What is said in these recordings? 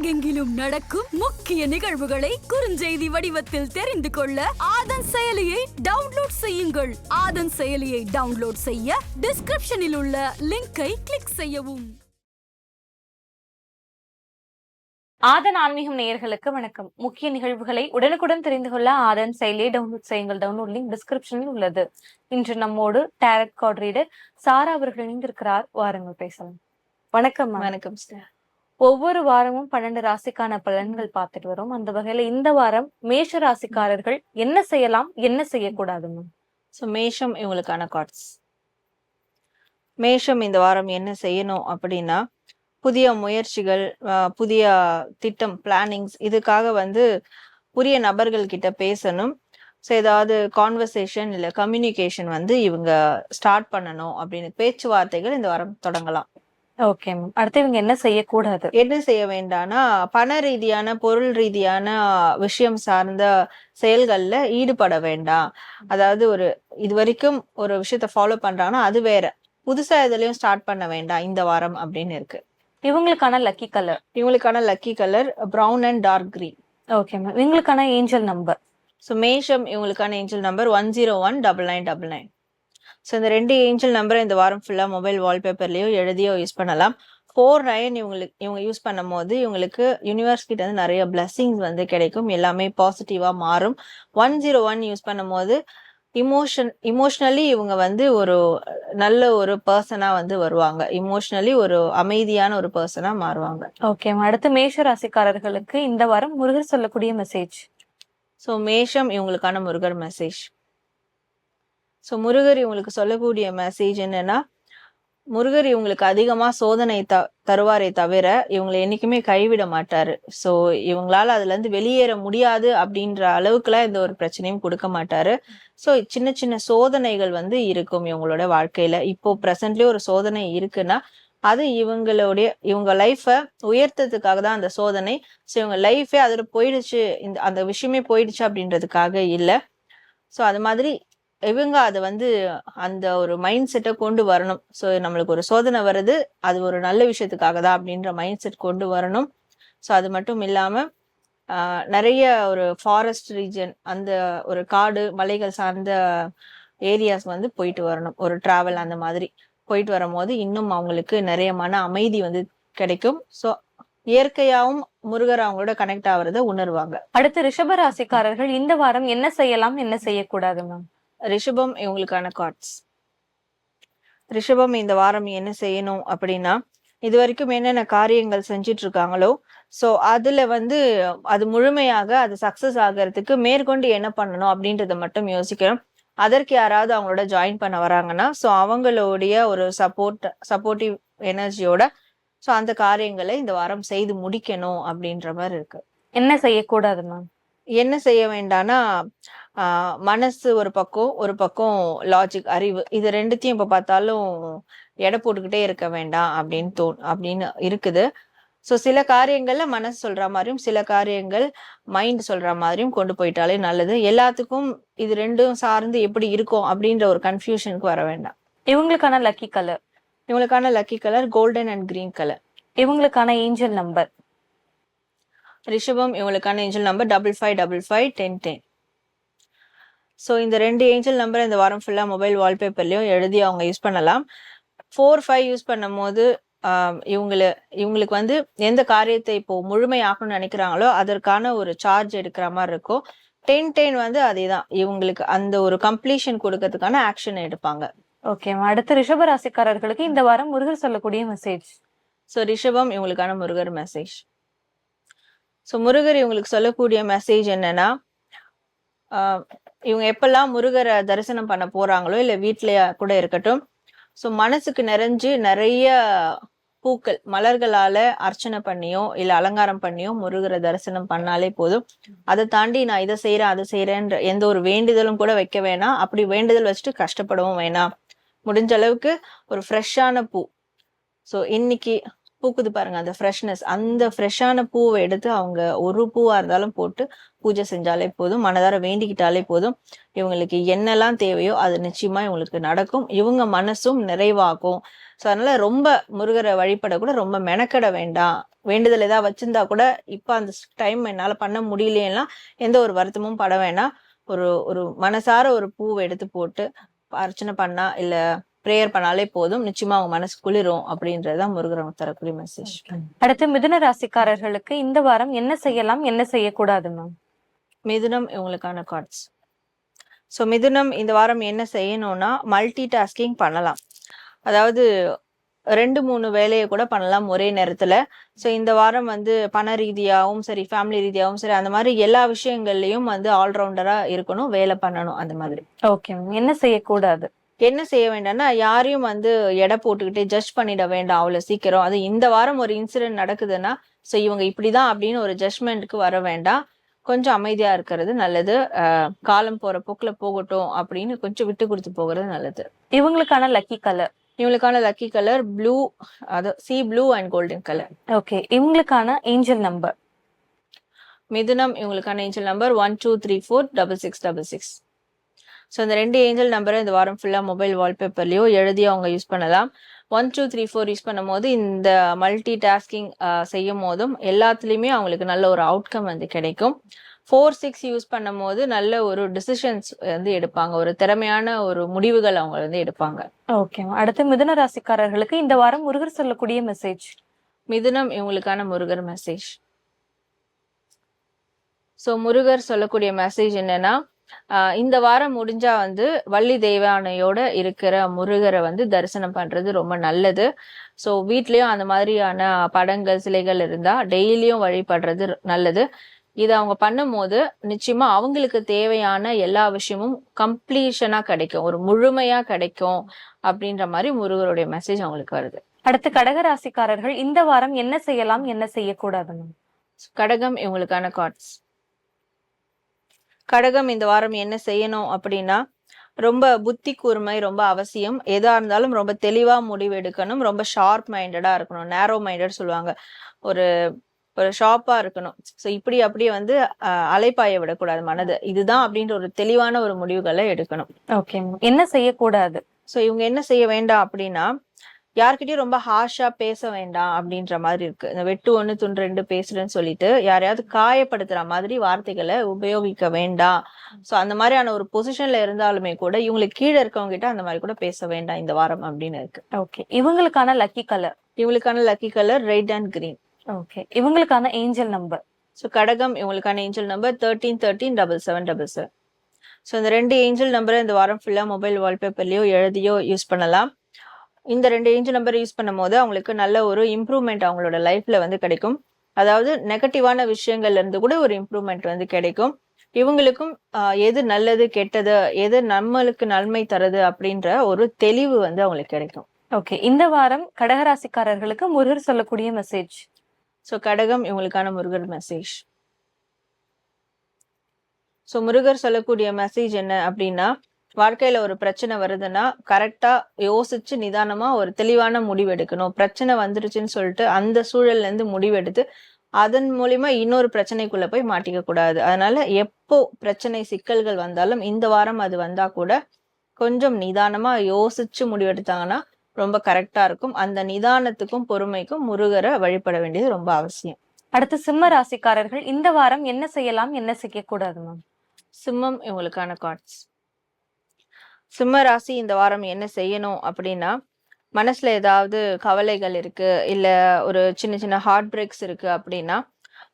உலகெங்கிலும் நடக்கும் முக்கிய நிகழ்வுகளை குறுஞ்செய்தி வடிவத்தில் தெரிந்து கொள்ள ஆதன் செயலியை டவுன்லோட் செய்யுங்கள். ஆதன் செயலியை டவுன்லோட் செய்ய டிஸ்கிரிப்ஷனில் உள்ள லிங்கை கிளிக் செய்யவும். ஆதன் ஆன்மீகம் நேயர்களுக்கு வணக்கம். முக்கிய நிகழ்வுகளை உடனுக்குடன் தெரிந்து கொள்ள ஆதன் செயலியை டவுன்லோட் செய்யுங்கள். டவுன்லோட் லிங்க் டிஸ்கிரிப்ஷனில் உள்ளது. இன்று நம்மோடு டாரட் கார்ட் ரீடர் சாரா அவர்கள் இணைந்திருக்கிறார். வாருங்கள் பேசலாம். வணக்கம். வணக்கம் சார். ஒவ்வொரு வாரமும் 12 ராசிக்கான பலன்கள் பார்த்துட்டு வரோம். அந்த வகையில இந்த வாரம் மேஷ ராசிக்காரர்கள் என்ன செய்யலாம், என்ன செய்யக்கூடாது? ஸோ மேஷம் இவங்களுக்கான கார்ட்ஸ். மேஷம் இந்த வாரம் என்ன செய்யணும் அப்படின்னா, புதிய முயற்சிகள், புதிய திட்டம், பிளானிங்ஸ், இதுக்காக உரிய நபர்கள் கிட்ட பேசணும். ஸோ ஏதாவது கான்வர்சேஷன் இல்லை கம்யூனிகேஷன் இவங்க ஸ்டார்ட் பண்ணணும் அப்படின்னு பேச்சுவார்த்தைகள் இந்த வாரம் தொடங்கலாம். Okay ma'am. அடுத்து இவங்க என்ன செய்யக்கூடாது? என்ன செய்ய வேண்டாம்னா, பண ரீதியான பொருள் ரீதியான விஷயம் சார்ந்த செயல்கள்ல ஈடுபட வேண்டாம். அதாவது இது வரைக்கும் ஒரு விஷயத்த ஃபாலோ பண்றாங்கன்னா அது வேற, புதுசா எதுலயும் ஸ்டார்ட் பண்ண வேண்டாம் இந்த வாரம் அப்படின்னு இருக்கு. இவங்களுக்கான lucky colour brown and dark green. Okay ma'am. இவங்களுக்கான ஏஞ்சல் நம்பர். ஸோ மேஷம் இவங்களுக்கான ஏஞ்சல் நம்பர் 1019999. ஸோ இந்த 2 ஏஞ்சல் நம்பரை இந்த வாரம் ஃபுல்லாக மொபைல் வால்பேப்பர்லேயோ எழுதியோ யூஸ் பண்ணலாம். 49 இவங்க யூஸ் பண்ணும் போது இவங்களுக்கு யூனிவர்ஸ் கிட்ட நிறைய பிளெஸிங்ஸ் கிடைக்கும், எல்லாமே பாசிட்டிவாக மாறும். 101 யூஸ் பண்ணும் போது இமோஷனலி இவங்க ஒரு நல்ல ஒரு பர்சனாக வருவாங்க. இமோஷனலி ஒரு அமைதியான ஒரு பர்சனாக மாறுவாங்க. ஓகே. அடுத்து மேஷ ராசிக்காரர்களுக்கு இந்த வாரம் முருகர் சொல்லக்கூடிய மெசேஜ். ஸோ மேஷம் இவங்களுக்கான முருகர் மெசேஜ். ஸோ முருகர் இவங்களுக்கு சொல்லக்கூடிய மெசேஜ் என்னன்னா, முருகர் இவங்களுக்கு அதிகமா சோதனை தருவாரே தவிர இவங்களை என்னைக்குமே கைவிட மாட்டாரு. ஸோ இவங்களால அதுல இருந்து வெளியேற முடியாது அப்படின்ற அளவுக்குலாம் எந்த ஒரு பிரச்சனையும் கொடுக்க மாட்டாரு. ஸோ சின்ன சின்ன சோதனைகள் இருக்கும் இவங்களோட வாழ்க்கையில. இப்போ பிரசன்ட்லயே ஒரு சோதனை இருக்குன்னா அது இவங்க லைஃபை உயர்த்ததுக்காக தான் அந்த சோதனை. ஸோ இவங்க லைஃபே அதுல போயிடுச்சு, அந்த விஷயமே போயிடுச்சு அப்படின்றதுக்காக இல்லை. ஸோ அது மாதிரி இவங்க அதை அந்த ஒரு மைண்ட் செட்டை கொண்டு வரணும். ஸோ நம்மளுக்கு ஒரு சோதனை வருது, அது ஒரு நல்ல விஷயத்துக்காக தான் அப்படின்ற மைண்ட் செட் கொண்டு வரணும். ஸோ அது மட்டும் இல்லாம நிறைய ஒரு ஃபாரஸ்ட் ரீஜன், அந்த ஒரு காடு மலைகள் சார்ந்த ஏரியாஸ் போயிட்டு வரணும். ஒரு டிராவல் அந்த மாதிரி போயிட்டு வரும்போது இன்னும் அவங்களுக்கு நிறைய மன அமைதி கிடைக்கும். ஸோ இயற்கையாவும் முருகர் அவங்களோட கனெக்ட் ஆகுறத உணர்வாங்க. அடுத்து ரிஷப ராசிக்காரர்கள் இந்த வாரம் என்ன செய்யலாம், என்ன செய்யக்கூடாது மேம்? ரிஷபம் இவங்களுக்கான கார்ட்ஸ். ரிஷபம் இந்த வாரம் என்ன செய்யணும் அப்படின்னா, இது வரைக்கும் என்னென்ன காரியங்கள் செஞ்சிட்டு இருக்காங்களோ ஸோ அதுல அது முழுமையாக அது சக்சஸ் ஆகிறதுக்கு மேற்கொண்டு என்ன பண்ணணும் அப்படின்றத மட்டும் யோசிக்கணும். அதற்கு யாராவது அவங்களோட ஜாயின் பண்ண வராங்கன்னா ஸோ அவங்களுடைய ஒரு சப்போர்ட்டிவ் எனர்ஜியோட ஸோ அந்த காரியங்களை இந்த வாரம் செய்து முடிக்கணும் அப்படின்ற மாதிரி இருக்கு. என்ன செய்யக்கூடாது மேம்? என்ன செய்ய வேண்டாம்னா, மனசு ஒரு பக்கம் லாஜிக் அறிவு, இது ரெண்டுத்தையும் இப்ப பார்த்தாலும் எடை போட்டுக்கிட்டே இருக்க வேண்டாம் அப்படின்னு இருக்குது. ஸோ சில காரியங்கள்ல மனசு சொல்ற மாதிரியும் சில காரியங்கள் மைண்ட் சொல்ற மாதிரியும் கொண்டு போயிட்டாலே நல்லது. எல்லாத்துக்கும் இது ரெண்டும் சார்ந்து எப்படி இருக்கும் அப்படின்ற ஒரு கன்ஃபியூஷனுக்கு வர வேண்டாம். இவங்களுக்கான lucky colour golden and green colour. இவங்களுக்கான ஏஞ்சல் நம்பர். ரிஷபம் இவங்களுக்கான ஏஞ்சல் நம்பர் 55551010. ஸோ இந்த 2 ஏஞ்சல் நம்பர் இந்த வாரம் ஃபுல்லா மொபைல் வால்பேப்பர்லயும் எழுதி அவங்க யூஸ் பண்ணலாம். 45 யூஸ் பண்ணும் போது இவங்களுக்கு எந்த காரியத்தை இப்போ முழுமையாகணும்னு நினைக்கிறாங்களோ அதற்கான ஒரு சார்ஜ் எடுக்கிற மாதிரி இருக்கும். 1010 அதேதான், இவங்களுக்கு அந்த ஒரு கம்ப்ளீஷன் கொடுக்கறதுக்கான ஆக்ஷன் எடுப்பாங்க. ஓகே. அடுத்து ரிஷப ராசிக்காரர்களுக்கு இந்த வாரம் முருகர் சொல்லக்கூடிய மெசேஜ். ஸோ ரிஷபம் இவங்களுக்கான முருகர் மெசேஜ். ஸோ முருகர் இவங்களுக்கு சொல்லக்கூடிய மெசேஜ் என்னன்னா, இவங்க எப்பெல்லாம் முருகரை தரிசனம் பண்ண போறாங்களோ இல்லை வீட்லயே கூட இருக்கட்டும், ஸோ மனசுக்கு நிறைஞ்சு நிறைய பூக்கள் மலர்களால அர்ச்சனை பண்ணியோ இல்லை அலங்காரம் பண்ணியோ முருகரை தரிசனம் பண்ணாலே போதும். அதை தாண்டி நான் இதை செய்யறேன் அதை செய்யறேன்ற எந்த ஒரு வேண்டுதலும் கூட வைக்க வேணாம். அப்படி வேண்டுதல் வச்சுட்டு கஷ்டப்படவும் வேணாம். முடிஞ்ச அளவுக்கு ஒரு ஃப்ரெஷ்ஷான பூ, ஸோ இன்னைக்கு பூக்குது பாருங்க, அந்த ஃப்ரெஷ்னஸ், அந்த ஃப்ரெஷ்ஷான பூவை எடுத்து அவங்க ஒரு பூவா இருந்தாலும் போட்டு பூஜை செஞ்சாலே போதும், மனதார வேண்டிக்கிட்டாலே போதும். இவங்களுக்கு என்னெல்லாம் தேவையோ அது நிச்சயமா இவங்களுக்கு நடக்கும். இவங்க மனசும் நிறைவாகும். ஸோ அதனால ரொம்ப முருகரை வழிபட கூட ரொம்ப மெனக்கட வேண்டாம். வேண்டுதல் ஏதாவது வச்சிருந்தா கூட இப்ப அந்த டைம் என்னால பண்ண முடியலையெல்லாம் எந்த ஒரு வருத்தமும் பட வேணாம். ஒரு ஒரு மனசார ஒரு பூவை எடுத்து போட்டு அர்ச்சனை பண்ணா இல்ல ப்ரேயர் பண்ணாலே போதும், நிச்சயமா அவங்க மனசு குளிரும் அப்படின்றதுதான் முருகர் தரக்கூடிய மெசேஜ். அடுத்து மிதுன ராசிக்காரர்களுக்கு இந்த வாரம் என்ன செய்யலாம், என்ன செய்யக்கூடாது மேம்? மிதுனம் இவங்களுக்கான கார்ட்ஸ். ஸோ மிதுனம் இந்த வாரம் என்ன செய்யணும்னா மல்டி டாஸ்கிங் பண்ணலாம். அதாவது 2-3 வேலையை கூட பண்ணலாம் ஒரே நேரத்துல. ஸோ இந்த வாரம் பண ரீதியாகவும் சரி, ஃபேமிலி ரீதியாகவும் சரி, அந்த மாதிரி எல்லா விஷயங்கள்லயும் ஆல்ரவுண்டரா இருக்கணும், வேலை பண்ணணும் அந்த மாதிரி. Okay ma'am. என்ன செய்யக்கூடாது? என்ன செய்ய வேண்டாம்னா யாரையும் எடை போட்டுக்கிட்டு ஜட்ஜ் பண்ணிட வேண்டாம் அவ்வளவு சீக்கிரம். அது இந்த வாரம் ஒரு இன்சிடென்ட் நடக்குதுன்னா ஸோ இவங்க இப்படிதான் அப்படின்னு ஒரு ஜட்ஜ்மெண்ட்க்கு வர வேண்டாம். கொஞ்சம் அமைதியா இருக்கிறது நல்லது. காலம் போற போக்குல போகட்டும் அப்படின்னு கொஞ்சம் விட்டு கொடுத்து போகிறது நல்லது. இவங்களுக்கான லக்கி கலர். இவங்களுக்கான லக்கி கலர் ப்ளூ, அது C blue and golden colour. Okay. இவங்களுக்கான ஏஞ்சல் நம்பர். மிதுனம் இவங்களுக்கான ஏஞ்சல் நம்பர் 12346666. ஸோ இந்த 2 ஏஞ்சல் நம்பரை இந்த வாரம் ஃபுல்லா மொபைல் வால்பேப்பர்லயோ எழுதி அவங்க யூஸ் பண்ணலாம். 1234 யூஸ் பண்ணும் போது இந்த மல்டி டாஸ்கிங் செய்யும் போதும் எல்லாத்துலயுமே அவங்களுக்கு நல்ல ஒரு அவுட்கம் கிடைக்கும். 46 யூஸ் பண்ணும் போது நல்ல ஒரு டிசிஷன்ஸ் எடுப்பாங்க, ஒரு திறமையான ஒரு முடிவுகள் அவங்க எடுப்பாங்க. ஓகே. அடுத்து மிதுன ராசிக்காரர்களுக்கு இந்த வாரம் முருகர் சொல்லக்கூடிய மெசேஜ். மிதுனம் இவங்களுக்கான முருகர் மெசேஜ். ஸோ முருகர் சொல்லக்கூடிய மெசேஜ் என்னன்னா, இந்த வாரம் முடிஞ்சா வள்ளி தெய்வானையோட இருக்கிற முருகரை தரிசனம் பண்றது ரொம்ப நல்லது. ஸோ வீட்லயும் அந்த மாதிரியான படங்கள் சிலைகள் இருந்தா டெய்லியும் வழிபடுறது நல்லது. இதை அவங்க பண்ணும் போது நிச்சயமா அவங்களுக்கு தேவையான எல்லா விஷயமும் கம்ப்ளீஷனா கிடைக்கும், ஒரு முழுமையா கிடைக்கும் அப்படின்ற மாதிரி முருகருடைய மெசேஜ் அவங்களுக்கு வருது. அடுத்து கடகராசிக்காரர்கள் இந்த வாரம் என்ன செய்யலாம், என்ன செய்யக்கூடாது? கடகம் இவங்களுக்கான கார்ட்ஸ். கடகம் இந்த வாரம் என்ன செய்யணும் அப்படின்னா, ரொம்ப புத்தி கூர்மை ரொம்ப அவசியம். எதா இருந்தாலும் ரொம்ப தெளிவா முடிவு எடுக்கணும், ரொம்ப ஷார்ப் மைண்டடா இருக்கணும். நேரோ மைண்டட் சொல்லுவாங்க, ஒரு ஒரு ஷார்ப்பா இருக்கணும். ஸோ இப்படி அப்படியே அலைப்பாய விடக்கூடாது மனது. இதுதான் அப்படின்ற ஒரு தெளிவான ஒரு முடிவுகளை எடுக்கணும். ஓகே. என்ன செய்யக்கூடாது? ஸோ இவங்க என்ன செய்ய வேண்டாம் அப்படின்னா, யார்கிட்டயும் ரொம்ப ஹார்ஷா பேச வேண்டாம் அப்படின்ற மாதிரி இருக்கு. இந்த வெட்டு 1 துண்டு 2 பேசுறேன்னு சொல்லிட்டு யாரையாவது காயப்படுத்துற மாதிரி வார்த்தைகளை உபயோகிக்க வேண்டாம். ஸோ அந்த மாதிரியான ஒரு பொசிஷன்ல இருந்தாலுமே கூட இவங்களுக்கு கீழே இருக்கவங்க கிட்ட அந்த மாதிரி கூட பேச வேண்டாம் இந்த வாரம் அப்படின்னு இருக்கு. ஓகே. இவங்களுக்கான லக்கி கலர். இவங்களுக்கான lucky colour red and green. Okay. இவங்களுக்கான ஏஞ்சல் நம்பர். ஸோ கடகம் இவங்களுக்கான ஏஞ்சல் நம்பர் 13137777. ஸோ இந்த 2 ஏஞ்சல் நம்பரை இந்த வாரம் ஃபுல்லா மொபைல் வால்பேப்பர்லயோ எழுதியோ யூஸ் பண்ணலாம். இந்த 2 ஏஞ்சல் நம்பர் யூஸ் பண்ணும் போது அவங்களுக்கு நல்ல ஒரு இம்ப்ரூவ்மெண்ட் அவங்களோட லைஃப்ல கிடைக்கும். அதாவது நெகட்டிவான விஷயங்கள்ல இருந்து கூட ஒரு இம்ப்ரூவ்மெண்ட் கிடைக்கும். இவங்களுக்கும் எது நல்லது கெட்டது, எது நம்மளுக்கு நன்மை தருது அப்படின்ற ஒரு தெளிவு அவங்களுக்கு கிடைக்கும். ஓகே. இந்த வாரம் கடகராசிக்காரர்களுக்கு முருகர் சொல்லக்கூடிய மெசேஜ். ஸோ கடகம் இவங்களுக்கான முருகர் மெசேஜ். ஸோ முருகர் சொல்லக்கூடிய மெசேஜ் என்ன அப்படின்னா, வாழ்க்கையில ஒரு பிரச்சனை வருதுன்னா கரெக்டா யோசிச்சு நிதானமா ஒரு தெளிவான முடிவு எடுக்கணும். பிரச்சனை வந்துருச்சுன்னு சொல்லிட்டு அந்த சூழல்ல இருந்து முடிவெடுத்து அதன் மூலியமா இன்னொரு பிரச்சனைக்குள்ள போய் மாட்டிக்க கூடாது. அதனால எப்போ பிரச்சனை சிக்கல்கள் வந்தாலும் இந்த வாரம் அது வந்தா கூட கொஞ்சம் நிதானமா யோசிச்சு முடிவெடுத்தாங்கன்னா ரொம்ப கரெக்டா இருக்கும். அந்த நிதானத்துக்கும் பொறுமைக்கும் முருகரை வழிபட வேண்டியது ரொம்ப அவசியம். அடுத்து சிம்ம ராசிக்காரர்கள் இந்த வாரம் என்ன செய்யலாம், என்ன செய்யக்கூடாது மேம்? சிம்மம் இவங்களுக்கான கார்ட்ஸ். சிம்ம ராசி இந்த வாரம் என்ன செய்யணும் அப்படின்னா, மனசுல ஏதாவது கவலைகள் இருக்கு, இல்ல ஒரு சின்ன சின்ன ஹார்ட் பிரேக்ஸ் இருக்கு அப்படின்னா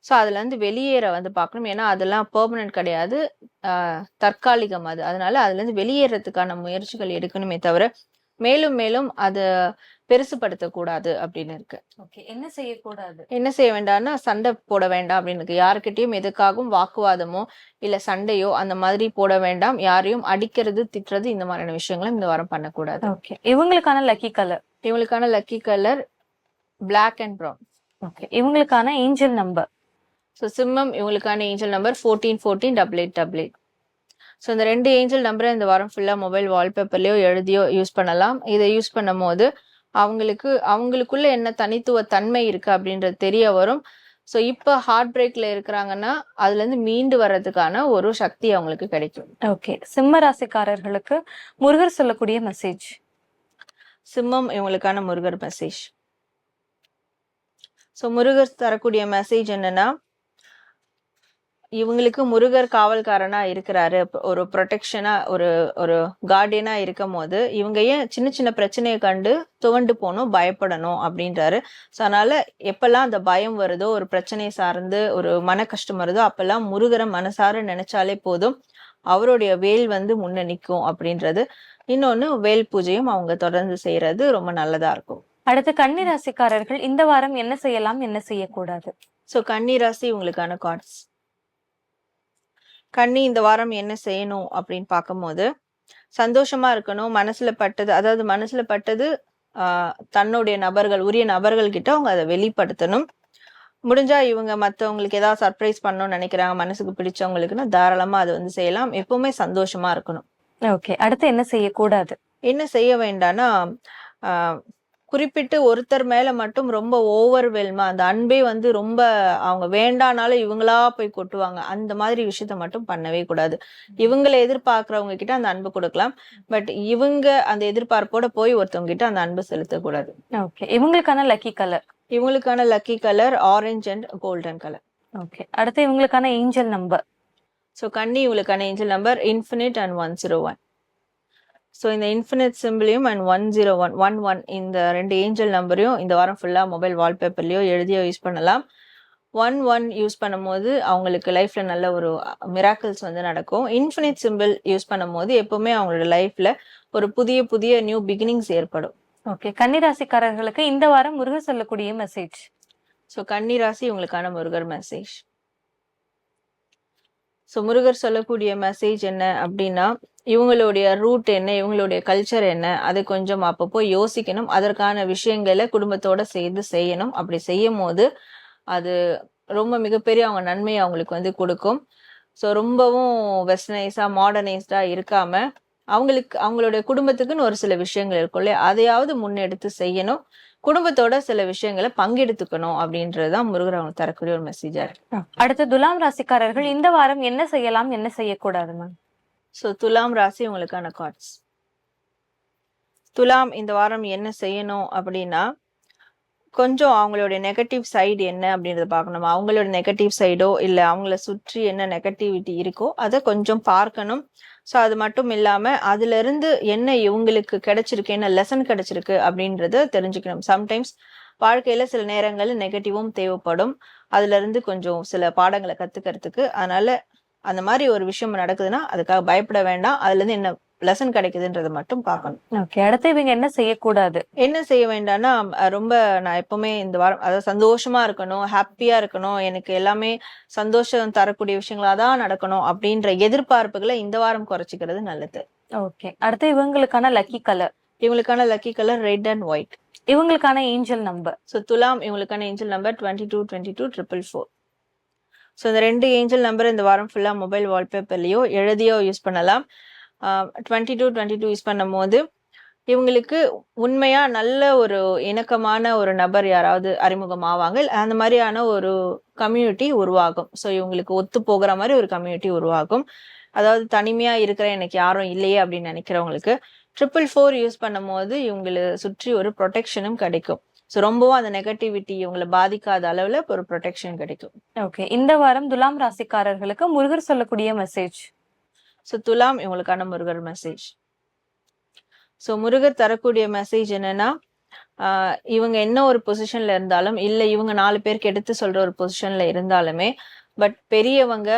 ஸோ அதுல வெளியேற பார்க்கணும். ஏன்னா அதெல்லாம் பெர்மனன்ட் கிடையாது, தற்காலிகம் அது. அதனால அதுல இருந்து வெளியேறதுக்கான முயற்சிகள் எடுக்கணுமே தவிர மேலும் மேலும் அதை பெருசுபடுத்தக்கூடாது அப்படின்னு இருக்கு. ஓகே. என்ன செய்யக்கூடாது? என்ன செய்ய வேண்டாம்னா சண்டை போட வேண்டாம் அப்படின்னு இருக்கு. யாருக்கிட்டையும் எதுக்காகவும் வாக்குவாதமோ இல்ல சண்டையோ அந்த மாதிரி போட வேண்டாம். யாரையும் அடிக்கிறது திட்டுறது இந்த மாதிரியான விஷயங்களும் இந்த வாரம் பண்ணக்கூடாது. ஓகே. இவங்களுக்கான லக்கி கலர். இவங்களுக்கான lucky colour black and brown. Okay. இவங்களுக்கான ஏஞ்சல் நம்பர். ஸோ சிம்மம் இவங்களுக்கான ஏஞ்சல் நம்பர் 14148888. ஸோ இந்த 2 ஏஞ்சல் நம்பரை இந்த வாரம் ஃபுல்லா மொபைல் வால்பேப்பர்லயோ எழுதியோ யூஸ் பண்ணலாம். இதை யூஸ் பண்ணும் போது அவங்களுக்குள்ள என்ன தனித்துவ தன்மை இருக்கு அப்படின்றது தெரிய வரும். ஸோ இப்போ ஹார்ட் பிரேக்ல இருக்கிறாங்கன்னா அதுல இருந்து மீண்டு வர்றதுக்கான ஒரு சக்தி அவங்களுக்கு கிடைக்கும். ஓகே. சிம்ம ராசிக்காரர்களுக்கு முருகர் சொல்லக்கூடிய மெசேஜ். சிம்மம் இவங்களுக்கான முருகர் மெசேஜ். ஸோ முருகர் தரக்கூடிய மெசேஜ் என்னன்னா, இவங்களுக்கு முருகர் காவல்காரனா இருக்கிறாரு. ஒரு ப்ரொடெக்ஷனா, ஒரு ஒரு கார்டியனா இருக்கும் போது இவங்க ஏன் சின்ன சின்ன பிரச்சனையை கண்டு துவண்டு போகணும், பயப்படணும் அப்படின்றாரு. ஸோ அதனால எப்பெல்லாம் அந்த பயம் வருதோ, ஒரு பிரச்சனையை சார்ந்து ஒரு மன கஷ்டம் வருதோ, அப்பெல்லாம் முருகரை மனசார நினைச்சாலே போதும், அவருடைய வேல் வந்து முன்ன நிற்கும் அப்படின்றது. இன்னொன்னு, வேல் பூஜையும் அவங்க தொடர்ந்து செய்யறது ரொம்ப நல்லதா இருக்கும். அடுத்து கன்னி ராசிக்காரர்கள் இந்த வாரம் என்ன செய்யலாம், என்ன செய்யக்கூடாது? ஸோ கன்னி ராசி உங்களுக்கான கார்ட்ஸ். கன்னி இந்த வாரம் என்ன செய்யணும் அப்படின்னு பார்க்கும்போது, சந்தோஷமா இருக்கணும். மனசுல பட்டது, அதாவது மனசுல பட்டது தன்னுடைய நபர்கள், உரிய நபர்கள் கிட்ட அவங்க அதை வெளிப்படுத்தணும். முடிஞ்சா இவங்க மற்றவங்களுக்கு ஏதாவது சர்ப்ரைஸ் பண்ணணும்னு நினைக்கிறாங்க, மனசுக்கு பிடிச்சவங்களுக்குன்னா தாராளமா அதை வந்து செய்யலாம். எப்பவுமே சந்தோஷமா இருக்கணும். ஓகே, அடுத்து என்ன செய்யக்கூடாது? என்ன செய்ய வேண்டாம்னா, குறிப்பிட்டு ஒருத்தர் மேல மட்டும் ரொம்ப ஓவர்வெல்மா, அந்த அன்பே வந்து ரொம்ப அவங்க வேண்டானாலும் இவங்களா போய் கொட்டுவாங்க. அந்த மாதிரி விஷயத்த மட்டும் பண்ணவே கூடாது. இவங்களை எதிர்பார்க்கறவங்க கிட்ட அந்த அன்பு கொடுக்கலாம். பட் இவங்க அந்த எதிர்பார்ப்போட போய் ஒருத்தவங்க கிட்ட அந்த அன்பு செலுத்தக்கூடாது. ஓகே, இவங்களுக்கான லக்கி கலர். இவங்களுக்கான lucky colour orange and golden colour. Okay, அடுத்து இவங்களுக்கான ஏஞ்சல் நம்பர். ஸோ கன்னி இவங்களுக்கான angel number infinite and 101. So இந்த இன்ஃபினிட் சிம்பிளையும் அண்ட் 101 11 இந்த 2 ஏஞ்சல் நம்பரையும் இந்த வாரம் ஃபுல்லாக மொபைல் வால்பேப்பர்லையோ எழுதியோ யூஸ் பண்ணலாம். 11 யூஸ் பண்ணும்போது அவங்களுக்கு லைஃப்ல நல்ல ஒரு மிராக்கிள்ஸ் வந்து நடக்கும். இன்ஃபினிட் சிம்பிள் யூஸ் பண்ணும்போது எப்பவுமே அவங்களோட லைஃப்ல ஒரு புதிய புதிய நியூ பிகினிங்ஸ் ஏற்படும். ஓகே, கன்னி ராசிக்காரர்களுக்கு இந்த வாரம் முருகர் சொல்லக்கூடிய மெசேஜ். ஸோ கன்னி ராசி உங்களுக்கான முருகர் மெசேஜ். ஸோ முருகர் சொல்லக்கூடிய மெசேஜ் என்ன அப்படின்னா, இவங்களுடைய ரூட் என்ன, இவங்களுடைய கல்ச்சர் என்ன, அதை கொஞ்சம் அப்பப்போ யோசிக்கணும். அதற்கான விஷயங்களை குடும்பத்தோட சேர்ந்து செய்யணும். அப்படி செய்யும் போது அது ரொம்ப மிகப்பெரிய அவங்க நன்மையை அவங்களுக்கு வந்து கொடுக்கும். ஸோ ரொம்பவும் வெஸ்டர்னைஸா மாடர்னைஸ்டா இருக்காம அவங்களுக்கு அவங்களுடைய குடும்பத்துக்குன்னு ஒரு சில விஷயங்கள் இருக்கும் இல்லையா, அதையாவது முன்னெடுத்து செய்யணும். குடும்பத்தோட சில விஷயங்களை பங்கெடுத்துக்கணும் அப்படின்றதுதான் முருகர் அவங்க தரக்கூடிய ஒரு மெசேஜா இருக்கு. அடுத்து துலாம் ராசிக்காரர்கள் இந்த வாரம் என்ன செய்யலாம், என்ன செய்யக்கூடாது மேம்? ஸோ துலாம் ராசி உங்களுக்கான கார்ட்ஸ். துலாம் இந்த வாரம் என்ன செய்யணும் அப்படின்னா, கொஞ்சம் அவங்களுடைய நெகட்டிவ் சைடு என்ன அப்படின்றத பார்க்கணும். அவங்களோட நெகட்டிவ் சைடோ இல்லை அவங்கள சுற்றி என்ன நெகட்டிவிட்டி இருக்கோ அதை கொஞ்சம் பார்க்கணும். ஸோ அது மட்டும் இல்லாம அதுல இருந்து என்ன இவங்களுக்கு கிடைச்சிருக்கு, என்ன லெசன் கிடைச்சிருக்கு அப்படின்றத தெரிஞ்சுக்கணும். சம்டைம்ஸ் வாழ்க்கையில சில நேரங்கள்ல நெகட்டிவும் தேவைப்படும். அதுல இருந்து கொஞ்சம் சில பாடங்களை கத்துக்கிறதுக்கு. அதனால அந்த மாதிரி ஒரு விஷயம் நடக்குதுன்னா அதுக்காக பயப்பட வேண்டாம். அதுல இருந்து என்ன லெசன் கிடைக்குதுன்றதை மட்டும் பார்க்கணும். ஓகே, அடுத்து இவங்க என்ன செய்யக்கூடாது? என்ன செய்ய வேண்டாம்னா, ரொம்ப நான் எப்பவுமே இந்த வாரம் அதாவது சந்தோஷமா இருக்கணும், ஹாப்பியா இருக்கணும், எனக்கு எல்லாமே சந்தோஷம் தரக்கூடிய விஷயங்களா தான் நடக்கணும் அப்படின்ற எதிர்பார்ப்புகளை இந்த வாரம் குறைச்சிக்கிறது நல்லது. ஓகே, அடுத்து இவங்களுக்கான லக்கி கலர். இவங்களுக்கான lucky colour red and white. இவங்களுக்கான ஏஞ்சல் நம்பர். ஸோ துலாம் இவங்களுக்கான ஏஞ்சல் நம்பர் 22 22 444. ஸோ இந்த 2 ஏஞ்சல் நம்பர் இந்த வாரம் ஃபுல்லா மொபைல் வால்பேப்பர்லயோ எழுதியோ யூஸ் பண்ணலாம். 22 22 யூஸ் பண்ணும் போது இவங்களுக்கு உண்மையா நல்ல ஒரு இணக்கமான ஒரு நபர் யாராவது அறிமுகம் ஆவாங்க. அந்த மாதிரியான ஒரு கம்யூனிட்டி உருவாகும். ஸோ இவங்களுக்கு ஒத்து போகிற மாதிரி ஒரு கம்யூனிட்டி உருவாகும். அதாவது தனிமையா இருக்கிற எனக்கு யாரும் இல்லையே அப்படின்னு நினைக்கிறவங்களுக்கு 444 யூஸ் பண்ணும் போது இவங்களை சுற்றி ஒரு ப்ரொடெக்ஷனும் கிடைக்கும். ஸோ ரொம்பவும் அந்த நெகட்டிவிட்டி இவங்களை பாதிக்காத அளவுல ஒரு ப்ரொடெக்ஷன் கிடைக்கும். ஓகே, இந்த வாரம் துலாம் ராசிக்காரர்களுக்கு முருகர் சொல்லக்கூடிய மெசேஜ். ஸோ துலாம் இவங்களுக்கான முருகர் மெசேஜ். ஸோ முருகர் தரக்கூடிய மெசேஜ் என்னன்னா, இவங்க என்ன ஒரு பொசிஷன்ல இருந்தாலும் இல்லை இவங்க 4 பேருக்கு எடுத்து சொல்ற ஒரு பொசிஷன்ல இருந்தாலுமே, பட் பெரியவங்க,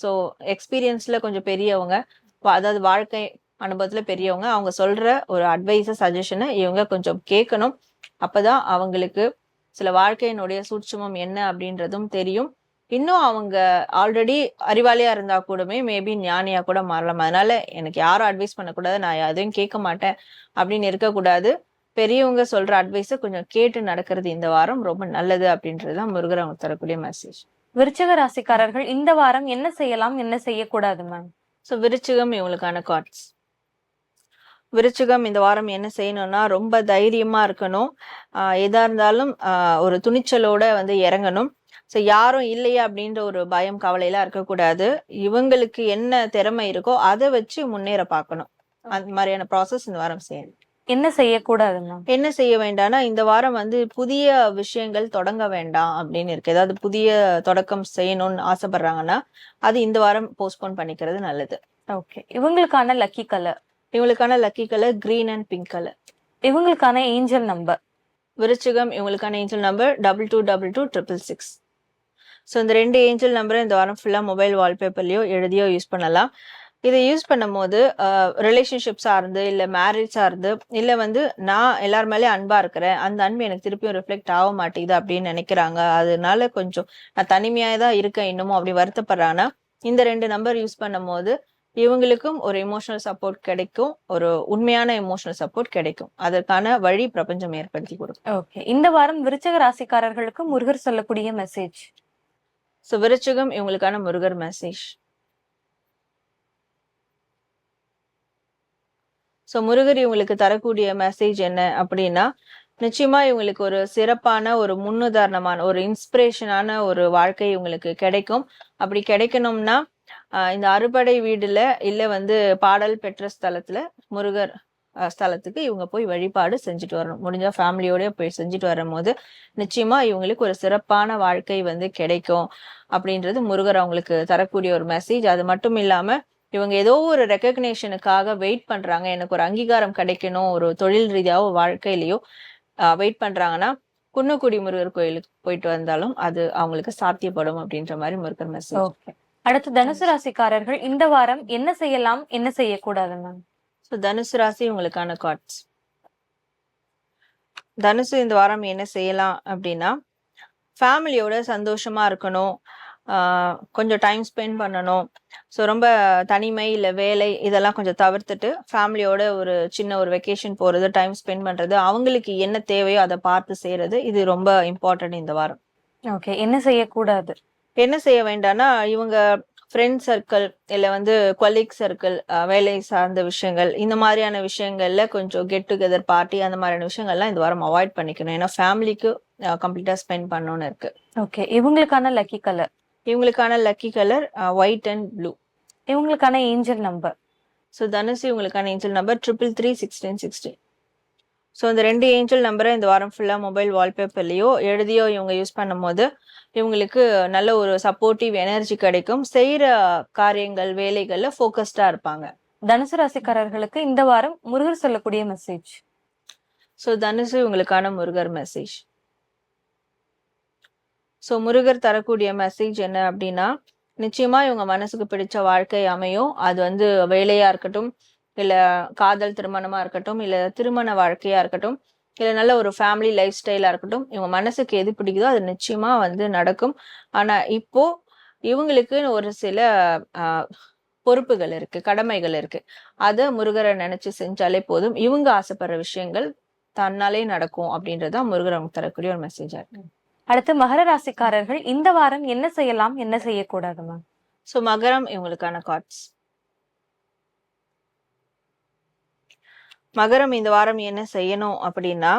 ஸோ எக்ஸ்பீரியன்ஸ்ல கொஞ்சம் பெரியவங்க, அதாவது வாழ்க்கை அனுபவத்துல பெரியவங்க, அவங்க சொல்ற ஒரு அட்வைஸ சஜஷனை இவங்க கொஞ்சம் கேட்கணும். அப்பதான் அவங்களுக்கு சில வாழ்க்கையினுடைய சூட்சுமம் என்ன அப்படின்றதும் தெரியும். இன்னும் அவங்க ஆல்ரெடி அறிவாளியா இருந்தா கூடமே மேபி ஞானியா கூட மாறலாம். அதனால எனக்கு யாரும் அட்வைஸ் பண்ணக்கூடாது, நான் எதையும் கேட்க மாட்டேன் அப்படின்னு இருக்கக்கூடாது. பெரியவங்க சொல்ற அட்வைஸை கொஞ்சம் கேட்டு நடக்கிறது இந்த வாரம் ரொம்ப நல்லது அப்படின்றதுதான் முருகர் அவங்க தரக்கூடிய மெசேஜ். விருச்சிக ராசிக்காரர்கள் இந்த வாரம் என்ன செய்யலாம், என்ன செய்யக்கூடாது மேம்? ஸோ விருச்சிகம் இவங்களுக்கான கார்ட்ஸ். விருச்சிகம் இந்த வாரம் என்ன செய்யணும்னா, ரொம்ப தைரியமா இருக்கணும். எதா இருந்தாலும் ஒரு துணிச்சலோட வந்து இறங்கணும். ஸோ யாரும் இல்லையே அப்படின்ற ஒரு பயம் கவலையெல்லாம் இருக்கக்கூடாது. இவங்களுக்கு என்ன திறமை இருக்கோ அதை வச்சு முன்னேற பார்க்கணும். அந்த மாதிரியான ப்ராசஸ் இந்த வாரம் செய்யணும். என்ன செய்யக்கூடாது மேம்? என்ன செய்ய வேண்டாம்னா இந்த வாரம் வந்து புதிய விஷயங்கள் தொடங்க வேண்டாம் அப்படின்னு இருக்கு. ஏதாவது புதிய தொடக்கம் செய்யணும்னு ஆசைப்படுறாங்கன்னா அது இந்த வாரம் போஸ்ட்போன் பண்ணிக்கிறது நல்லது. ஓகே. இவங்களுக்கான லக்கி கலர்? இவங்களுக்கான lucky colour green and pink colour. இவங்களுக்கான ஏஞ்சல் நம்பர்? விருச்சிகம் இவங்களுக்கான ஏஞ்சல் நம்பர் 222266. ஸோ இந்த 2 ஏஞ்சல் நம்பரை இந்த வாரம் ஃபுல்லாக மொபைல் வால்பேப்பர்லையோ எழுதியோ யூஸ் பண்ணலாம். இதை யூஸ் பண்ணும்போது ரிலேஷன்ஷிப் சார்ந்து இல்லை மேரேஜ் சார்ந்து இல்லை வந்து நான் எல்லார் மேலேயும் அன்பா இருக்கிறேன், அந்த அன்பு எனக்கு திருப்பியும் ரிஃப்ளெக்ட் ஆக மாட்டேங்குது அப்படின்னு நினைக்கிறாங்க, அதனால கொஞ்சம் நான் தனிமையாக தான் இருக்கேன் இன்னமும் அப்படி வருத்தப்படுறாங்கன்னா இந்த 2 நம்பர் யூஸ் பண்ணும்போது இவங்களுக்கும் ஒரு எமோஷனல் சப்போர்ட் கிடைக்கும், ஒரு உண்மையான எமோஷனல் சப்போர்ட் கிடைக்கும். அதற்கான வழி பிரபஞ்சம் ஏற்படுத்தி கொடுக்கும். ஓகே. இந்த வாரம் விருச்சக ராசிக்காரர்களுக்கு முருகர் சொல்லக்கூடிய மெசேஜ்? ஸோ விருச்சிகம் இவங்களுக்கான முருகர் மெசேஜ். ஸோ முருகர் இவங்களுக்கு தரக்கூடிய மெசேஜ் என்ன அப்படின்னா, நிச்சயமா இவங்களுக்கு ஒரு சிறப்பான ஒரு முன்னுதாரணமான ஒரு இன்ஸ்பிரேஷனான ஒரு வாழ்க்கை இவங்களுக்கு கிடைக்கும். அப்படி கிடைக்கணும்னா இந்த அறுபடை வீடுல இல்ல வந்து பாடல் பெற்ற ஸ்தலத்துல முருகர் ஸ்தலத்துக்கு இவங்க போய் வழிபாடு செஞ்சுட்டு வரணும். முடிஞ்சா ஃபேமிலியோட போய் செஞ்சுட்டு வரும்போது நிச்சயமா இவங்களுக்கு ஒரு சிறப்பான வாழ்க்கை வந்து கிடைக்கும் அப்படின்றது முருகர் அவங்களுக்கு தரக்கூடிய ஒரு மெசேஜ். அது மட்டும் இல்லாம இவங்க ஏதோ ஒரு ரெக்கக்னேஷனுக்காக வெயிட் பண்றாங்க, எனக்கு ஒரு அங்கீகாரம் கிடைக்கணும் ஒரு தொழில் ரீதியாவோ வாழ்க்கையிலயோ வெயிட் பண்றாங்கன்னா குன்னக்குடி முருகர் கோயிலுக்கு போயிட்டு வந்தாலும் அது அவங்களுக்கு சாத்தியப்படும் அப்படின்ற மாதிரி முருகர் மெசேஜ். ஓகே. அடுத்து தனுசு ராசிக்காரர்கள் இந்த வாரம் என்ன செய்யலாம் என்ன செய்யக்கூடாது மேம்? ஸோ தனுசு ராசி உங்களுக்கான கார்ட்ஸ். தனுசு இந்த வாரம் என்ன செய்யலாம் அப்படின்னா, ஃபேமிலியோட சந்தோஷமா இருக்கணும், கொஞ்சம் டைம் ஸ்பெண்ட் பண்ணணும். ஸோ ரொம்ப தனிமை இல்லை வேலை இதெல்லாம் கொஞ்சம் தவிர்த்துட்டு ஃபேமிலியோட ஒரு சின்ன ஒரு வெக்கேஷன் போகிறது, டைம் ஸ்பெண்ட் பண்ணுறது, அவங்களுக்கு என்ன தேவையோ அதை பார்த்து செய்கிறது, இது ரொம்ப இம்பார்ட்டன்ட் இந்த வாரம். ஓகே. என்ன செய்யக்கூடாது? என்ன செய்ய வேண்டாம்னா இவங்க ஃப்ரெண்ட் சர்க்கிள் இல்லை வந்து கொலீக் சர்க்கிள், வேலை சார்ந்த விஷயங்கள், இந்த மாதிரியான விஷயங்கள்ல கொஞ்சம் கெட் டுகெதர் பார்ட்டி அந்த மாதிரியான விஷயங்கள்லாம் இந்த வாரம் அவாய்ட் பண்ணிக்கணும். ஏன்னா ஃபேமிலிக்கு கம்ப்ளீட்டா ஸ்பெண்ட் பண்ணணும்னு இருக்கு. ஓகே. இவங்களுக்கான லக்கி கலர்? இவங்களுக்கான lucky colour white and blue. இவங்களுக்கான ஏஞ்சல் நம்பர்? ஸோ தனுசு இவங்களுக்கான ஏஞ்சல் நம்பர் 3331616. ஸோ இந்த 2 ஏஞ்சல் நம்பரை இந்த வாரம் ஃபுல்லாக மொபைல் வால்பேப்பர்லையோ எழுதியோ இவங்க யூஸ் பண்ணும்போது இவங்களுக்கு நல்ல ஒரு சப்போர்ட்டிவ் எனர்ஜி கிடைக்கும், செய்யற காரியங்கள் வேலைகள்ல ஃபோக்கஸ்டா இருப்பாங்க. தனுசு ராசிக்காரர்களுக்கு இந்த வாரம் முருகர் சொல்லக்கூடிய மெசேஜ்? ஸோ தனுசு இவங்களுக்கான முருகர் மெசேஜ். ஸோ முருகர் தரக்கூடிய மெசேஜ் என்ன அப்படின்னா, நிச்சயமா இவங்க மனசுக்கு பிடிச்ச வாழ்க்கை அமையும். அது வந்து வேலையா இருக்கட்டும், இல்ல காதல் திருமணமா இருக்கட்டும், இல்ல திருமண வாழ்க்கையா இருக்கட்டும், இல்ல நல்ல ஒரு ஃபேமிலி லைஃப் ஸ்டைலா இருக்கட்டும், இவங்க மனசுக்கு எது பிடிக்குதோ அது நிச்சயமா வந்து நடக்கும். ஆனா இப்போ இவங்களுக்கு ஒரு சில பொறுப்புகள் இருக்கு, கடமைகள் இருக்கு. அதை முருகரை நினைச்சு செஞ்சாலே போதும், இவங்க ஆசைப்படுற விஷயங்கள் தன்னாலே நடக்கும் அப்படின்றதான் முருகர் அவங்க தரக்கூடிய ஒரு மெசேஜா இருக்கு. அடுத்து மகர ராசிக்காரர்கள் இந்த வாரம் என்ன செய்யலாம் என்ன செய்யக்கூடாது மேம்? ஸோ மகரம் இவங்களுக்கான கார்ட்ஸ். மகரம் இந்த வாரம் என்ன செய்யணும் அப்படின்னா,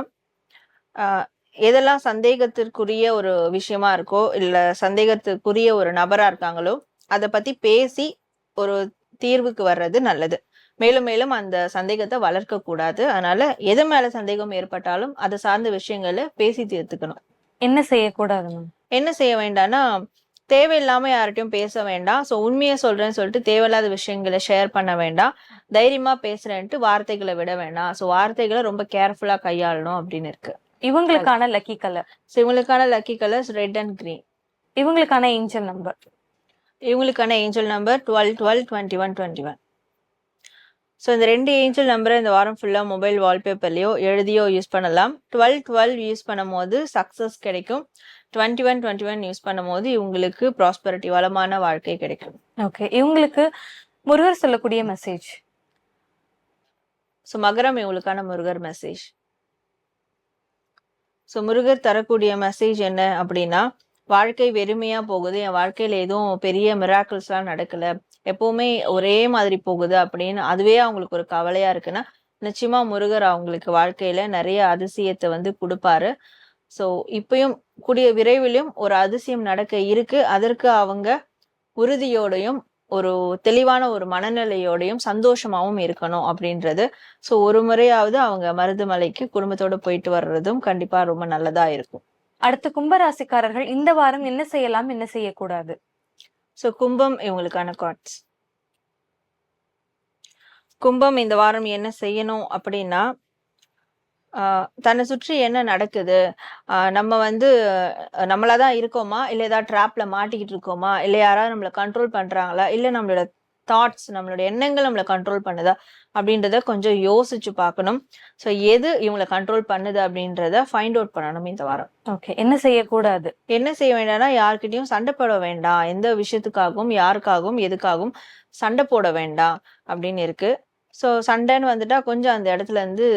எதெல்லாம் சந்தேகத்திற்குரிய ஒரு விஷயமா இருக்கோ இல்ல சந்தேகத்திற்குரிய ஒரு நபரா இருக்காங்களோ அதை பத்தி பேசி ஒரு தீர்வுக்கு வர்றது நல்லது. மேலும் மேலும் அந்த சந்தேகத்தை வளர்க்க கூடாது. அதனால எது மேல சந்தேகம் ஏற்பட்டாலும் அதை சார்ந்த விஷயங்களை பேசி தீர்த்துக்கணும். என்ன செய்யக்கூடாது மேம்? என்ன செய்ய வேண்டாம்னா தேவையில்லாம யார்கிட்டயும் பேச வேண்டாம். ஸோ உண்மையை சொல்றேன்னு சொல்லிட்டு தேவையில்லாத விஷயங்களை ஷேர் பண்ண வேண்டாம். தைரியமா பேசுறேன்ட்டு வார்த்தைகளை விட வேண்டாம். ஸோ வார்த்தைகளை ரொம்ப கேர்ஃபுல்லா கையாளணும் அப்படின்னு இருக்கு. இவங்களுக்கான லக்கி கலர்? ஸோ இவங்களுக்கான lucky colours red and green. இவங்களுக்கான ஏஞ்சல் நம்பர்? இவங்களுக்கான ஏஞ்சல் நம்பர் 12122121. ஸோ இந்த 2 ஏஞ்சல் நம்பரை இந்த வாரம் ஃபுல்லாக மொபைல் வால்பேப்பர்லையோ எழுதியோ யூஸ் பண்ணலாம். 1212 யூஸ் பண்ணும் போது சக்ஸஸ் கிடைக்கும். 2121 யூஸ் பண்ணும் போது இவங்களுக்கு ப்ராஸ்பரிட்டி வளமான வாழ்க்கை கிடைக்கும். ஓகே. இவங்களுக்கு முருகர் சொல்லக்கூடிய மெசேஜ்? ஸோ மகரம் இவங்களுக்கான முருகர் மெசேஜ். ஸோ முருகர் தரக்கூடிய மெசேஜ் என்ன அப்படின்னா, வாழ்க்கை வெறுமையா போகுது, என் வாழ்க்கையில எதுவும் பெரிய மிராக்கிள்ஸ்லாம் நடக்கல, எப்பவுமே ஒரே மாதிரி போகுது அப்படின்னு அதுவே அவங்களுக்கு ஒரு கவலையா இருக்குன்னா நிச்சயமா முருகர் அவங்களுக்கு வாழ்க்கையில நிறைய அதிசயத்தை வந்து கொடுப்பாரு. ஸோ இப்பயும் கூடிய விரைவிலும் ஒரு அதிசயம் நடக்க இருக்கு. அதற்கு அவங்க உறுதியோடையும் ஒரு தெளிவான ஒரு மனநிலையோடையும் சந்தோஷமாவும் இருக்கணும் அப்படின்றது. ஸோ ஒரு முறையாவது அவங்க மருதமலைக்கு குடும்பத்தோட போயிட்டு வர்றதும் கண்டிப்பா ரொம்ப நல்லதா இருக்கும். அடுத்து கும்பராசிக்காரர்கள் இந்த வாரம் என்ன செய்யலாம், என்ன செய்யக்கூடாது? ஸோ கும்பம் இவங்களுக்கான கார்ட்ஸ். கும்பம் இந்த வாரம் என்ன செய்யணும் அப்படின்னா, தன்னை சுற்றி என்ன நடக்குது, நம்ம வந்து நம்மளாதான் இருக்கோமா, இல்ல ஏதாவது ட்ராப்ல மாட்டிக்கிட்டு இருக்கோமா, இல்ல யாராவது நம்மளை கண்ட்ரோல் பண்றாங்களா, இல்ல நம்மளோட தாட்ஸ், நம்மளோட எண்ணங்கள் நம்மளை கண்ட்ரோல் பண்ணுதா அப்படின்றத கொஞ்சம் யோசிச்சு பார்க்கணும். ஸோ எது இவங்களை கண்ட்ரோல் பண்ணுது அப்படின்றத ஃபைண்ட் அவுட் பண்ணணும் இந்த வாரம். ஓகே, என்ன செய்யக்கூடாது? என்ன செய்ய வேண்டாம்னா, யார்கிட்டயும் சண்டை போட வேண்டாம். எந்த விஷயத்துக்காகவும் யாருக்காகவும் எதுக்காகவும் சண்டை போட வேண்டாம் அப்படின்னு இருக்கு. ஸோ சண்டைன்னு வந்துட்டா கொஞ்சம் அந்த இடத்துல இருந்து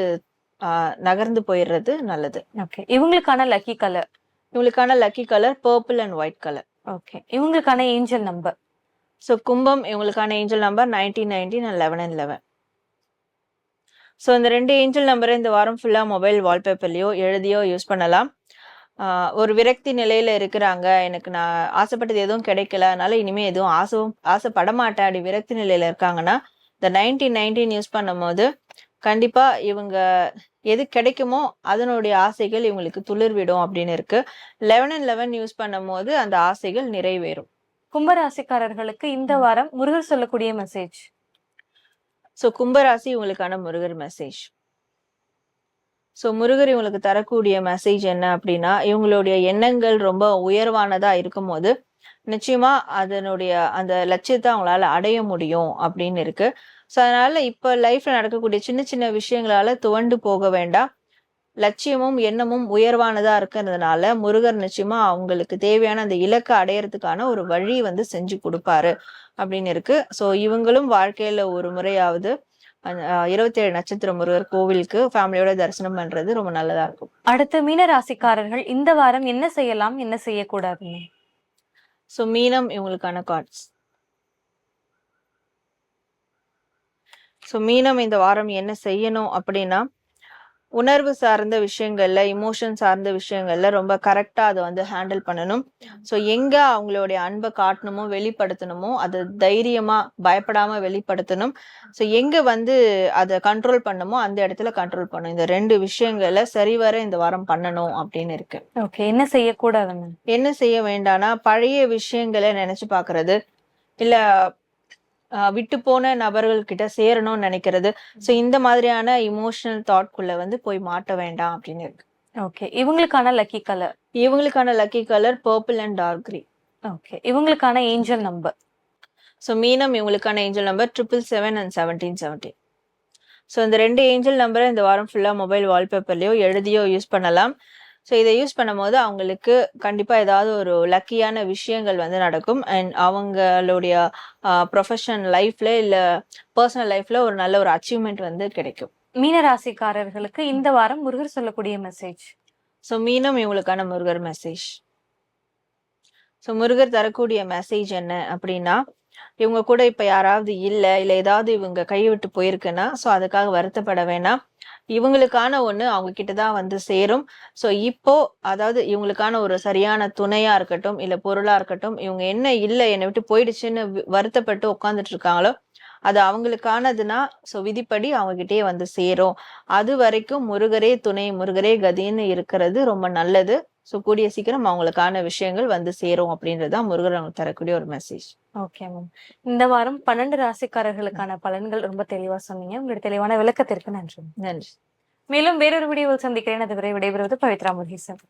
நகர்ந்து போயிடுறது நல்லது. ஓகே, இவங்களுக்கான லக்கி கலர். இவங்களுக்கான lucky colour purple and white colour. Okay, இவங்களுக்கான ஏஞ்சல் நம்பர். ஸோ கும்பம் இவங்களுக்கான ஏஞ்சல் நம்பர் 1919 and 1111. ஸோ இந்த 2 ஏஞ்சல் நம்பரை இந்த வாரம் ஃபுல்லா மொபைல் வால்பேப்பர்லயோ எழுதியோ யூஸ் பண்ணலாம். ஒரு விரக்தி நிலையில இருக்கிறாங்க, எனக்கு நான் ஆசைப்பட்டது எதுவும் கிடைக்கல, அதனால இனிமே எதுவும் ஆசைப்பட மாட்டேன் அப்படி விரக்தி நிலையில இருக்காங்கன்னா, இந்த 1919 யூஸ் பண்ணும் போது கண்டிப்பா இவங்க எது கிடைக்குமோ அதனுடைய ஆசைகள் இவங்களுக்கு துளிர்விடும் அப்படின்னு இருக்கு. 1111 யூஸ் பண்ணும் போது அந்த ஆசைகள் நிறைவேறும். கும்பராசிக்காரர்களுக்கு இந்த வாரம் முருகர் சொல்லக்கூடிய மெசேஜ். ஸோ கும்பராசி இவங்களுக்கான முருகர் மெசேஜ். ஸோ முருகர் இவங்களுக்கு தரக்கூடிய மெசேஜ் என்ன அப்படின்னா, இவங்களுடைய எண்ணங்கள் ரொம்ப உயர்வானதா இருக்கும் போது நிச்சயமா அதனுடைய அந்த லட்சியத்தை அவங்களால அடைய முடியும் அப்படின்னு இருக்கு. ஸோ அதனால இப்ப லைஃப்ல நடக்கக்கூடிய சின்ன சின்ன விஷயங்களால துவண்டு போக வேண்டாம். லட்சியமும் எண்ணமும் உயர்வானதா இருக்கிறதுனால முருகர் நிச்சயமா அவங்களுக்கு தேவையான அந்த இலக்கை அடையறதுக்கான ஒரு வழி வந்து செஞ்சு கொடுப்பாரு அப்படின்னு இருக்கு. ஸோ இவங்களும் வாழ்க்கையில ஒரு முறையாவது 27 நட்சத்திர முருகர் கோவிலுக்கு ஃபேமிலியோட தரிசனம் பண்றது ரொம்ப நல்லதா இருக்கும். அடுத்து மீன ராசிக்காரர்கள் இந்த வாரம் என்ன செய்யலாம், என்ன செய்யக்கூடாது? ஸோ மீனம் இவங்களுக்கான கார்ட்ஸ். ஸோ மீனம் இந்த வாரம் என்ன செய்யணும் அப்படின்னா, உணர்வு சார்ந்த விஷயங்கள்ல, இமோஷன் சார்ந்த விஷயங்கள்ல ரொம்ப கரெக்டா அதை வந்து ஹேண்டில் பண்ணணும். ஸோ எங்க அவங்களுடைய அன்பை காட்டணுமோ வெளிப்படுத்தணுமோ அதை தைரியமா பயப்படாம வெளிப்படுத்தணும். ஸோ எங்க வந்து அதை கண்ட்ரோல் பண்ணணுமோ அந்த இடத்துல கண்ட்ரோல் பண்ணணும். இந்த 2 விஷயங்களை சரிவர இந்த வாரம் பண்ணணும் அப்படின்னு இருக்கு. ஓகே, என்ன செய்யக்கூடாதுன்னு? என்ன செய்ய வேண்டாம்னா, பழைய விஷயங்களை நினைச்சு பாக்குறது, இல்ல விட்டு போன நபர்கள் கிட்ட சேரணும்னு நினைக்கிறது. ஸோ இந்த மாதிரியான இமோஷனல் தாட்குள்ள வந்து போய் மாட்ட வேண்டாம் அப்படின்னு இருக்கு. ஓகே, இவங்களுக்கான லக்கி கலர். இவங்களுக்கான lucky colour purple and dark green. Okay, இவங்களுக்கான ஏஞ்சல் நம்பர். ஸோ மீனம் இவங்களுக்கான ஏஞ்சல் நம்பர் 777 and 1717. ஸோ இந்த 2 ஏஞ்சல் நம்பரை இந்த வாரம் ஃபுல்லா மொபைல் வால்பேப்பர்லயோ எழுதியோ யூஸ் பண்ணலாம். ஸோ இதை யூஸ் பண்ணும் போது அவங்களுக்கு கண்டிப்பா ஏதாவது ஒரு லக்கியான விஷயங்கள் வந்து நடக்கும். அண்ட் அவங்களுடைய ப்ரொஃபஷனல் லைஃப்ல இல்ல பர்சனல் லைஃப்ல ஒரு நல்ல ஒரு அச்சீவ்மெண்ட் வந்து கிடைக்கும். மீன ராசிக்காரர்களுக்கு இந்த வாரம் முருகர் சொல்லக்கூடிய மெசேஜ். ஸோ மீனம் இவங்களுக்கான முருகர் மெசேஜ். ஸோ முருகர் தரக்கூடிய மெசேஜ் என்ன அப்படின்னா, இவங்க கூட இப்ப யாராவது இல்ல ஏதாவது இவங்க கைவிட்டு போயிருக்குன்னா ஸோ அதுக்காக வருத்தப்பட வேணாம். இவங்களுக்கான ஒண்ணு அவங்க கிட்டதான் வந்து சேரும். ஸோ இப்போ அதாவது இவங்களுக்கான ஒரு சரியான துணையா இருக்கட்டும் இல்ல பொருளா இருக்கட்டும், இவங்க என்ன இல்ல என்னை விட்டு போயிடுச்சுன்னு வருத்தப்பட்டு உட்காந்துட்டு இருக்காங்களோ அது அவங்களுக்கானதுன்னா ஸோ விதிப்படி அவங்க கிட்டே வந்து சேரும். அது வரைக்கும் முருகரே துணை, முருகரே கதின்னு இருக்கிறது ரொம்ப நல்லது. ஸோ கூடிய சீக்கிரம் அவங்களுக்கான விஷயங்கள் வந்து சேரும் அப்படின்றதுதான் முருகர் அவங்களுக்கு தரக்கூடிய ஒரு மெசேஜ். ஓகே மேம், இந்த வாரம் 12 ராசிக்காரர்களுக்கான பலன்கள் ரொம்ப தெளிவா சொன்னீங்க. உங்களுடைய தெளிவான விளக்கத்திற்கு நன்றி. நன்றி. மேலும் வேறொரு வீடியோவில் சந்திக்கிறேன். அதுவரை விடைபெறுவது பவித்ரா முருகேசன்.